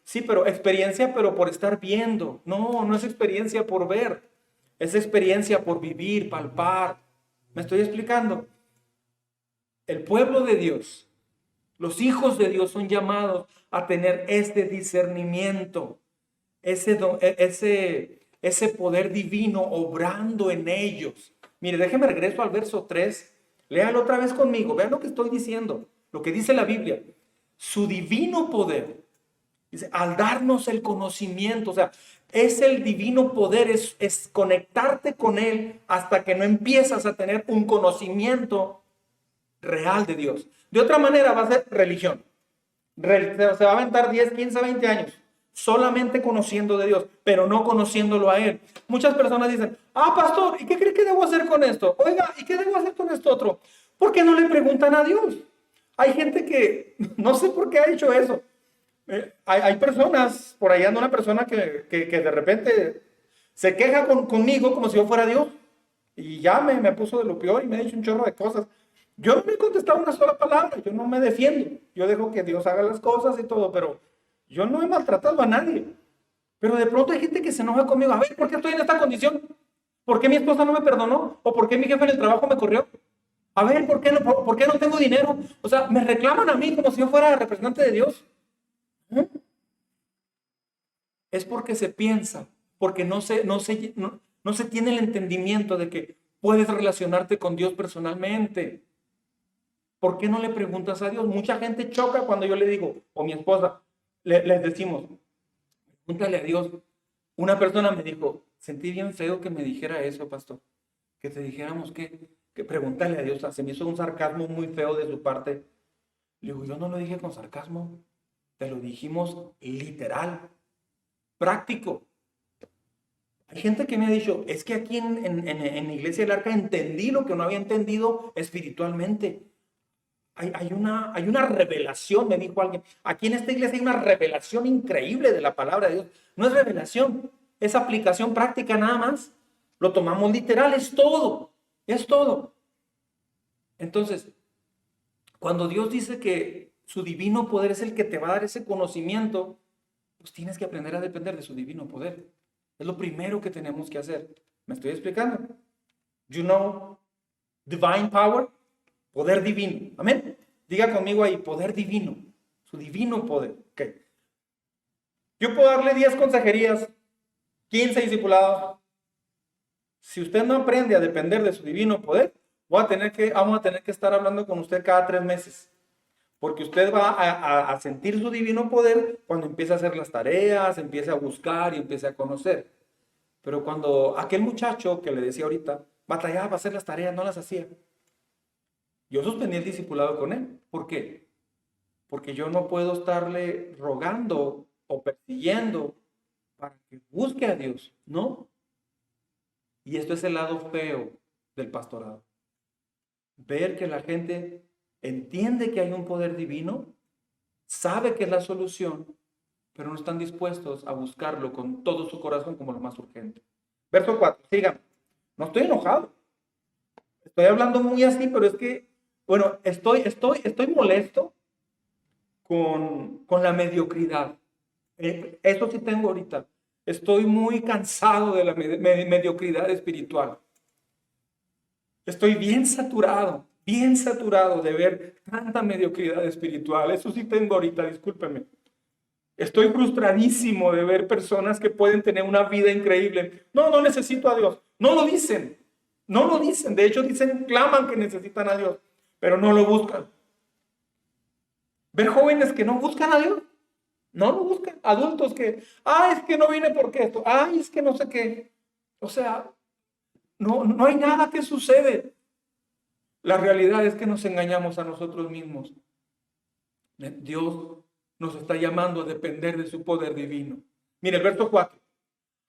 sí, pero experiencia, pero por estar viendo. No, no es experiencia por ver. Es experiencia por vivir, palpar. ¿Me estoy explicando? El pueblo de Dios, los hijos de Dios son llamados a tener este discernimiento, ese poder divino obrando en ellos. Mire, déjeme regreso al verso 3. Léalo otra vez conmigo. Vean lo que estoy diciendo, lo que dice la Biblia. Su divino poder, dice, al darnos el conocimiento, o sea, es el divino poder, es conectarte con Él hasta que no empiezas a tener un conocimiento real de Dios. De otra manera va a ser religión. Se va a aventar 10, 15, 20 años solamente conociendo de Dios, pero no conociéndolo a Él. Muchas personas dicen, pastor, ¿y qué cree que debo hacer con esto? Oiga, ¿y qué debo hacer con esto otro? ¿Por qué no le preguntan a Dios? Hay gente que, no sé por qué ha hecho eso. Hay personas, por ahí anda una persona que de repente se queja conmigo como si yo fuera Dios. Y ya me puso de lo peor y me ha dicho un chorro de cosas. Yo no me he contestado una sola palabra, yo no me defiendo. Yo dejo que Dios haga las cosas y todo, pero yo no he maltratado a nadie. Pero de pronto hay gente que se enoja conmigo. A ver, ¿por qué estoy en esta condición? ¿Por qué mi esposa no me perdonó? ¿O por qué mi jefe en el trabajo me corrió? A ver, ¿por qué no tengo dinero? O sea, me reclaman a mí como si yo fuera representante de Dios. Es porque se piensa, porque no se tiene el entendimiento de que puedes relacionarte con Dios personalmente. ¿Por qué no le preguntas a Dios? Mucha gente choca cuando yo le digo, o mi esposa, les decimos, pregúntale a Dios. Una persona me dijo, sentí bien feo que me dijera eso, pastor. Que te dijéramos que pregúntale a Dios. O sea, se me hizo un sarcasmo muy feo de su parte. Le digo, yo no lo dije con sarcasmo. Te lo dijimos literal, práctico. Hay gente que me ha dicho, es que aquí en la Iglesia del Arca entendí lo que no había entendido espiritualmente. Hay una revelación, me dijo alguien. Aquí en esta iglesia hay una revelación increíble de la palabra de Dios. No es revelación, es aplicación práctica nada más. Lo tomamos literal, es todo. Es todo. Entonces, cuando Dios dice que su divino poder es el que te va a dar ese conocimiento, pues tienes que aprender a depender de su divino poder. Es lo primero que tenemos que hacer. ¿Me estoy explicando? You know, divine power. Poder divino. Amén. Diga conmigo ahí, poder divino. Su divino poder. Okay. Yo puedo darle 10 consejerías, 15 discipulados. Si usted no aprende a depender de su divino poder, vamos a tener que estar hablando con usted cada 3 meses. Porque usted va a sentir su divino poder cuando empiece a hacer las tareas, empiece a buscar y empiece a conocer. Pero cuando aquel muchacho que le decía ahorita, batallaba para hacer las tareas, no las hacía. Yo suspendí el discipulado con él. ¿Por qué? Porque yo no puedo estarle rogando o persiguiendo para que busque a Dios, ¿no? Y esto es el lado feo del pastorado. Ver que la gente entiende que hay un poder divino, sabe que es la solución, pero no están dispuestos a buscarlo con todo su corazón como lo más urgente. Verso 4, síganme. No estoy enojado. Estoy hablando muy así, pero es que bueno, estoy molesto con la mediocridad. Eso sí tengo ahorita. Estoy muy cansado de la mediocridad espiritual. Estoy bien saturado de ver tanta mediocridad espiritual. Eso sí tengo ahorita, discúlpeme. Estoy frustradísimo de ver personas que pueden tener una vida increíble. No necesito a Dios. No lo dicen. De hecho, claman que necesitan a Dios. pero no lo buscan. Ver jóvenes que no buscan a Dios, no lo buscan. Adultos que, es que no vine porque esto, es que no sé qué. O sea, no hay nada que sucede. La realidad es que nos engañamos a nosotros mismos. Dios nos está llamando a depender de su poder divino. Mire el verso 4.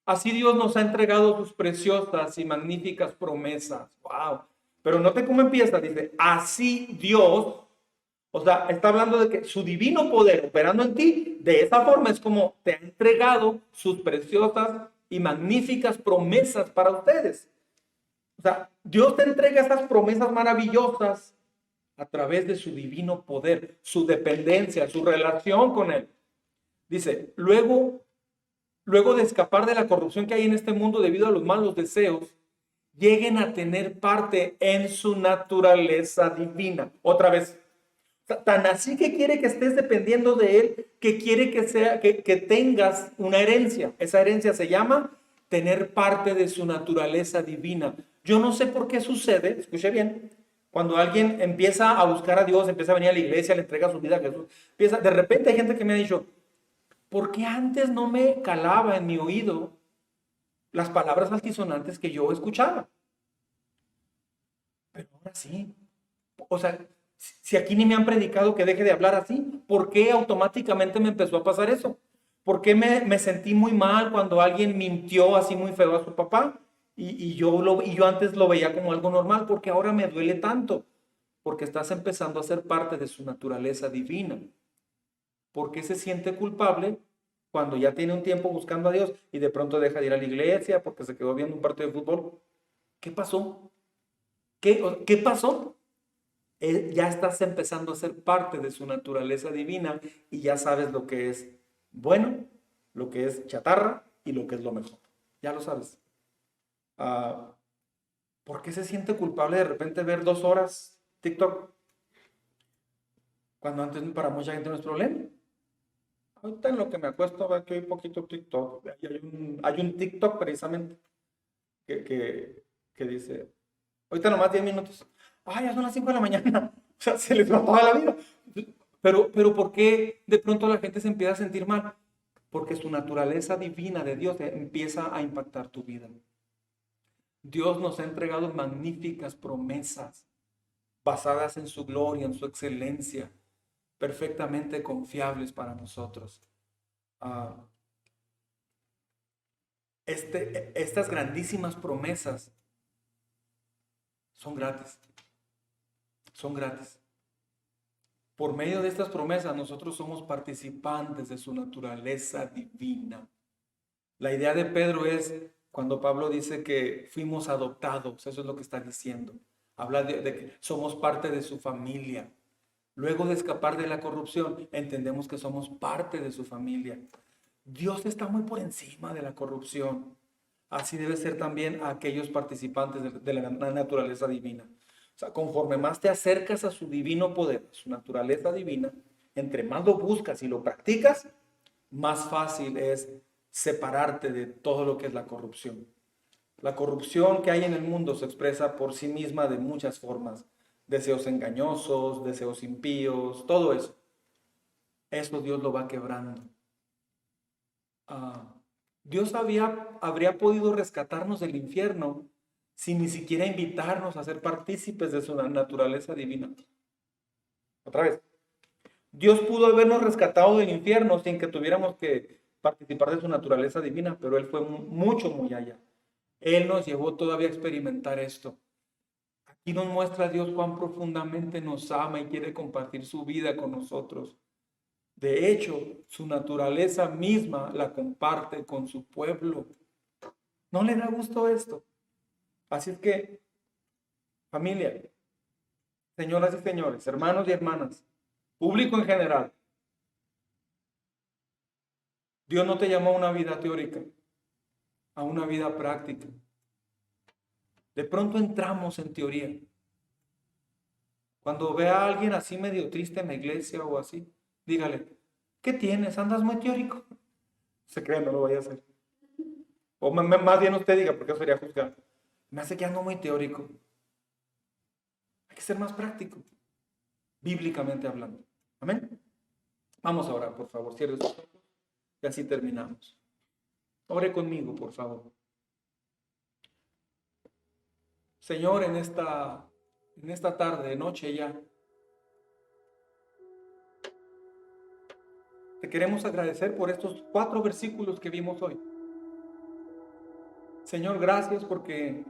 Así Dios nos ha entregado sus preciosas y magníficas promesas. Wow. Pero note cómo empieza. Dice, así Dios, o sea, está hablando de que su divino poder operando en ti, de esa forma es como te ha entregado sus preciosas y magníficas promesas para ustedes. O sea, Dios te entrega esas promesas maravillosas a través de su divino poder, su dependencia, su relación con Él. Dice, luego de escapar de la corrupción que hay en este mundo debido a los malos deseos, lleguen a tener parte en su naturaleza divina. Otra vez, tan así que quiere que estés dependiendo de Él, que quiere que tengas una herencia. Esa herencia se llama tener parte de su naturaleza divina. Yo no sé por qué sucede, escuche bien, cuando alguien empieza a buscar a Dios, empieza a venir a la iglesia, le entrega su vida a Jesús, de repente hay gente que me ha dicho, ¿por qué antes no me calaba en mi oído las palabras altisonantes que yo escuchaba? Pero ahora sí. O sea, si aquí ni me han predicado que deje de hablar así, ¿por qué automáticamente me empezó a pasar eso? ¿Por qué me sentí muy mal cuando alguien mintió así muy feo a su papá? Y yo antes lo veía como algo normal, porque ahora me duele tanto, porque estás empezando a ser parte de su naturaleza divina. ¿Por qué se siente culpable cuando ya tiene un tiempo buscando a Dios y de pronto deja de ir a la iglesia porque se quedó viendo un partido de fútbol? ¿Qué pasó? ¿Qué pasó? Ya estás empezando a ser parte de su naturaleza divina y ya sabes lo que es bueno, lo que es chatarra y lo que es lo mejor. Ya lo sabes. ¿Por qué se siente culpable de repente ver 2 horas TikTok? Cuando antes para mucha gente no es problema. Ahorita en lo que me acuesto, veo que hay poquito TikTok. Hay un TikTok precisamente que, que, que dice, ahorita nomás 10 minutos. Ya son las 5 de la mañana. O sea, se les va toda la vida. Pero ¿por qué de pronto la gente se empieza a sentir mal? Porque su naturaleza divina de Dios empieza a impactar tu vida. Dios nos ha entregado magníficas promesas basadas en su gloria, en su excelencia, perfectamente confiables para nosotros. Estas grandísimas promesas son gratis. Son gratis. Por medio de estas promesas nosotros somos participantes de su naturaleza divina. La idea de Pedro es cuando Pablo dice que fuimos adoptados, eso es lo que está diciendo. Habla de que somos parte de su familia. Luego de escapar de la corrupción, entendemos que somos parte de su familia. Dios está muy por encima de la corrupción. Así debe ser también a aquellos participantes de la naturaleza divina. O sea, conforme más te acercas a su divino poder, a su naturaleza divina, entre más lo buscas y lo practicas, más fácil es separarte de todo lo que es la corrupción. La corrupción que hay en el mundo se expresa por sí misma de muchas formas. Deseos engañosos, deseos impíos, todo eso. Eso Dios lo va quebrando. Dios habría podido rescatarnos del infierno sin ni siquiera invitarnos a ser partícipes de su naturaleza divina. Otra vez. Dios pudo habernos rescatado del infierno sin que tuviéramos que participar de su naturaleza divina, pero Él fue mucho, muy allá. Él nos llevó todavía a experimentar esto. Aquí nos muestra a Dios cuán profundamente nos ama y quiere compartir su vida con nosotros. De hecho, su naturaleza misma la comparte con su pueblo. ¿No le da gusto esto? Así es que, familia, señoras y señores, hermanos y hermanas, público en general, Dios no te llamó a una vida teórica, a una vida práctica. De pronto entramos en teoría. Cuando vea a alguien así medio triste en la iglesia o así, dígale, ¿qué tienes? ¿Andas muy teórico? Se cree, no lo vaya a hacer. O más bien usted diga, porque eso sería juzgar. Me hace que ando muy teórico. Hay que ser más práctico. bíblicamente hablando. Amén. Vamos a orar, por favor. Cierre sus ojos y así terminamos. Ore conmigo, por favor. Señor, en esta tarde, noche ya, te queremos agradecer por estos 4 versículos que vimos hoy. Señor, gracias porque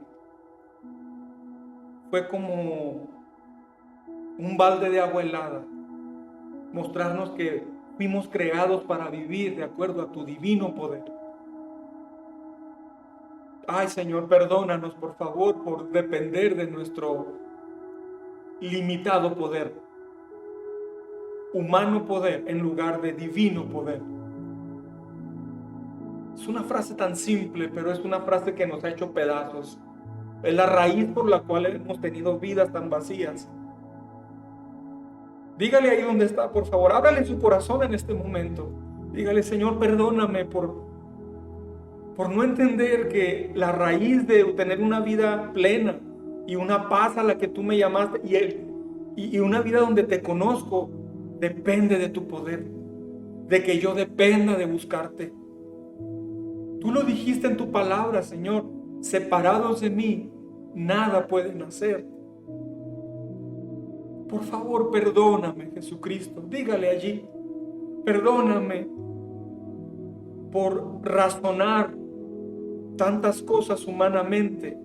fue como un balde de agua helada mostrarnos que fuimos creados para vivir de acuerdo a tu divino poder. Ay, Señor, perdónanos, por favor, por depender de nuestro limitado poder, humano poder en lugar de divino poder. Es una frase tan simple, pero es una frase que nos ha hecho pedazos. Es la raíz por la cual hemos tenido vidas tan vacías. Dígale ahí donde está, por favor, ábrale su corazón en este momento. Dígale, Señor, perdóname por no entender que la raíz de tener una vida plena y una paz a la que tú me llamaste y una vida donde te conozco depende de tu poder, de que yo dependa de buscarte. Tú lo dijiste en tu palabra, Señor, separados de mí, nada pueden hacer. Por favor, perdóname, Jesucristo. Dígale allí, perdóname por razonar tantas cosas humanamente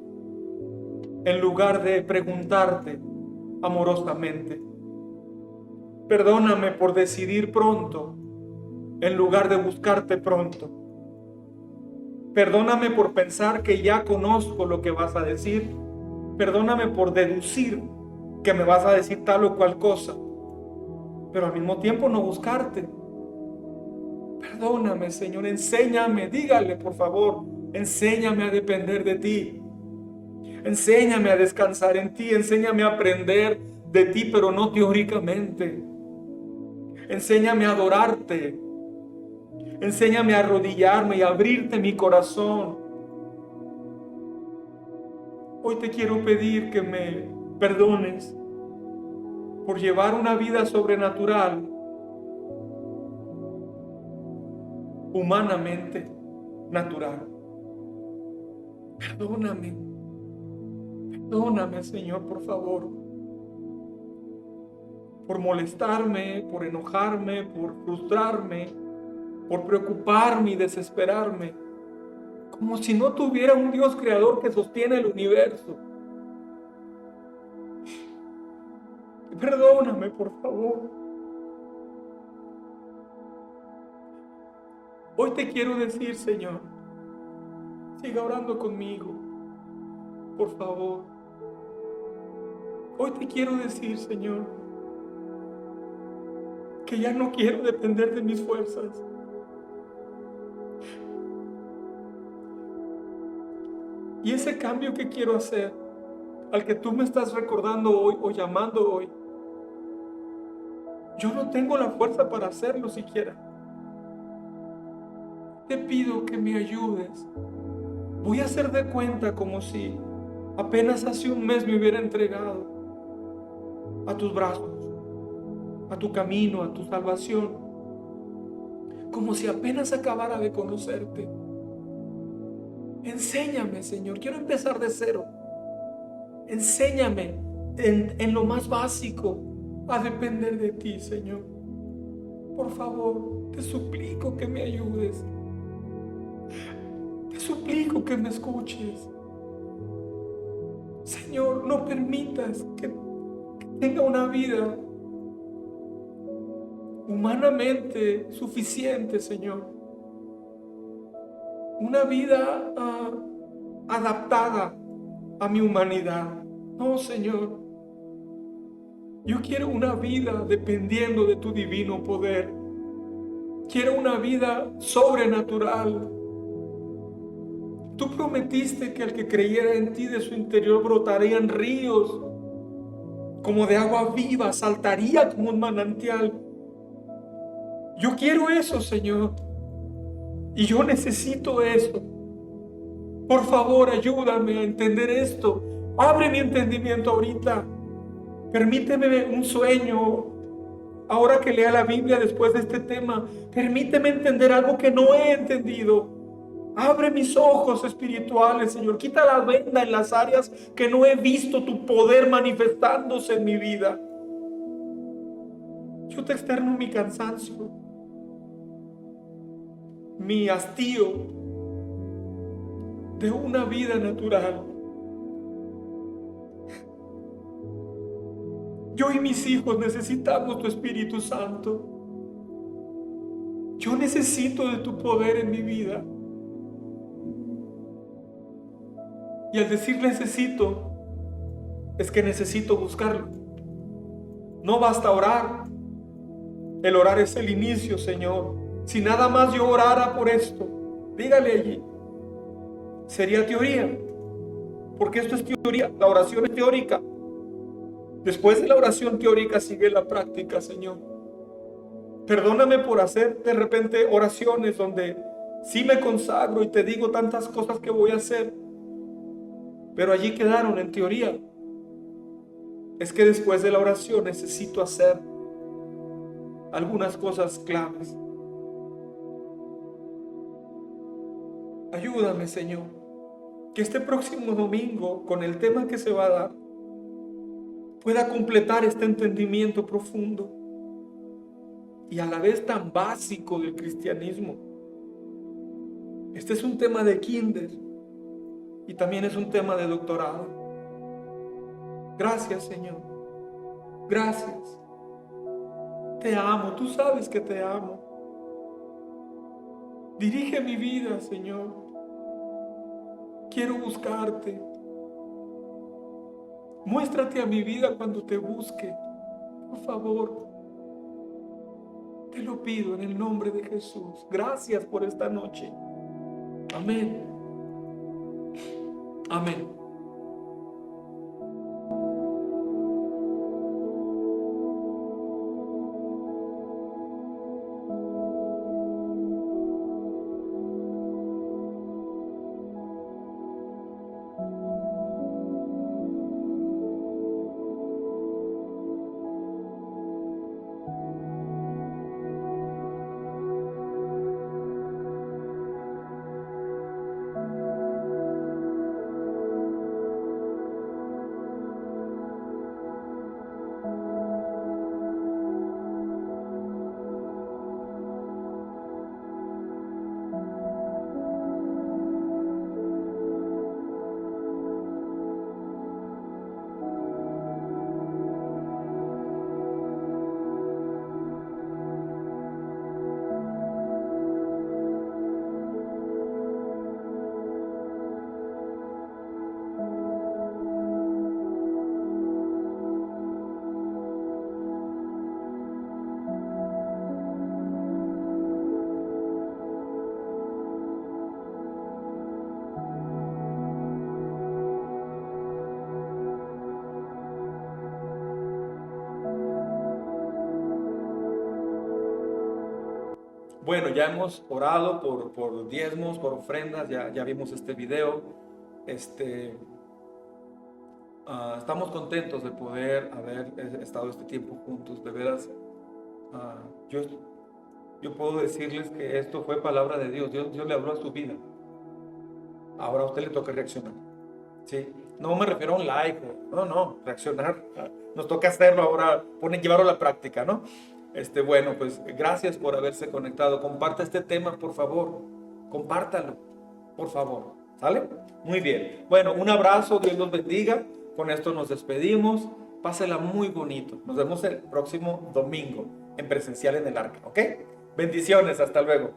en lugar de preguntarte amorosamente. Perdóname por decidir pronto en lugar de buscarte pronto. Perdóname por pensar que ya conozco lo que vas a decir. Perdóname por deducir que me vas a decir tal o cual cosa, pero al mismo tiempo no buscarte. Perdóname, Señor, enséñame, dígale por favor, enséñame a depender de ti. Enséñame a descansar en ti, enséñame a aprender de ti, pero no teóricamente. Enséñame a adorarte. Enséñame a arrodillarme y a abrirte mi corazón. Hoy te quiero pedir que me perdones por llevar una vida sobrenatural, humanamente natural. Perdóname, Señor, por favor, por molestarme, por enojarme, por frustrarme, por preocuparme y desesperarme, como si no tuviera un Dios creador que sostiene el universo. Perdóname, por favor. Hoy te quiero decir, Señor, siga orando conmigo, por favor. Hoy te quiero decir, Señor, que ya no quiero depender de mis fuerzas. Y ese cambio que quiero hacer, al que tú me estás recordando hoy o llamando hoy, yo no tengo la fuerza para hacerlo siquiera. Te pido que me ayudes. Voy a hacer de cuenta como si apenas hace un mes me hubiera entregado a tus brazos, a tu camino, a tu salvación, como si apenas acabara de conocerte. Enséñame, Señor, quiero empezar de cero. Enséñame en lo más básico a depender de ti, Señor. Por favor, te suplico que me ayudes. Te suplico que me escuches. Señor, no permitas que tenga una vida humanamente suficiente, Señor. Una vida adaptada a mi humanidad. No, Señor. Yo quiero una vida dependiendo de tu divino poder. Quiero una vida sobrenatural. Tú prometiste que al que creyera en ti, de su interior brotarían ríos como de agua viva, saltaría como un manantial. Yo quiero eso, Señor. Y yo necesito eso. Por favor, ayúdame a entender esto. Abre mi entendimiento ahorita. Permíteme un sueño. Ahora que lea la Biblia después de este tema, permíteme entender algo que no he entendido. Abre mis ojos espirituales, Señor. Quita la venda en las áreas que no he visto tu poder manifestándose en mi vida. Yo te externo mi cansancio, mi hastío de una vida natural. Yo y mis hijos necesitamos tu Espíritu Santo. Yo necesito de tu poder en mi vida. Y al decir necesito, es que necesito buscarlo. No basta orar. El orar es el inicio, Señor. Si nada más yo orara por esto, dígale allí, sería teoría. Porque esto es teoría, la oración es teórica. Después de la oración teórica sigue la práctica, Señor. Perdóname por hacer de repente oraciones donde sí me consagro y te digo tantas cosas que voy a hacer, pero allí quedaron en teoría. Es que después de la oración necesito hacer algunas cosas claves. Ayúdame, Señor, que este próximo domingo, con el tema que se va a dar, pueda completar este entendimiento profundo y a la vez tan básico del cristianismo. Este es un tema de kinder y también es un tema de doctorado. Gracias, Señor. Gracias. Te amo, tú sabes que te amo. Dirige mi vida, Señor. Quiero buscarte. Muéstrate a mi vida cuando te busque. Por favor. Te lo pido en el nombre de Jesús. Gracias por esta noche. Amén. Amén. Bueno, ya hemos orado por diezmos, por ofrendas, ya vimos este video. Estamos contentos de poder haber estado este tiempo juntos, de veras. Yo puedo decirles que esto fue palabra de Dios. Dios le habló a su vida. Ahora a usted le toca reaccionar, ¿sí? No me refiero a un like, no, reaccionar. Nos toca hacerlo ahora, llevarlo a la práctica, ¿no? Bueno, pues gracias por haberse conectado. Comparta este tema, por favor. Compártalo, por favor. ¿Sale? Muy bien. Bueno, un abrazo, Dios los bendiga. Con esto nos despedimos. Pásela muy bonito. Nos vemos el próximo domingo en presencial en el Arca, ¿ok? Bendiciones, hasta luego.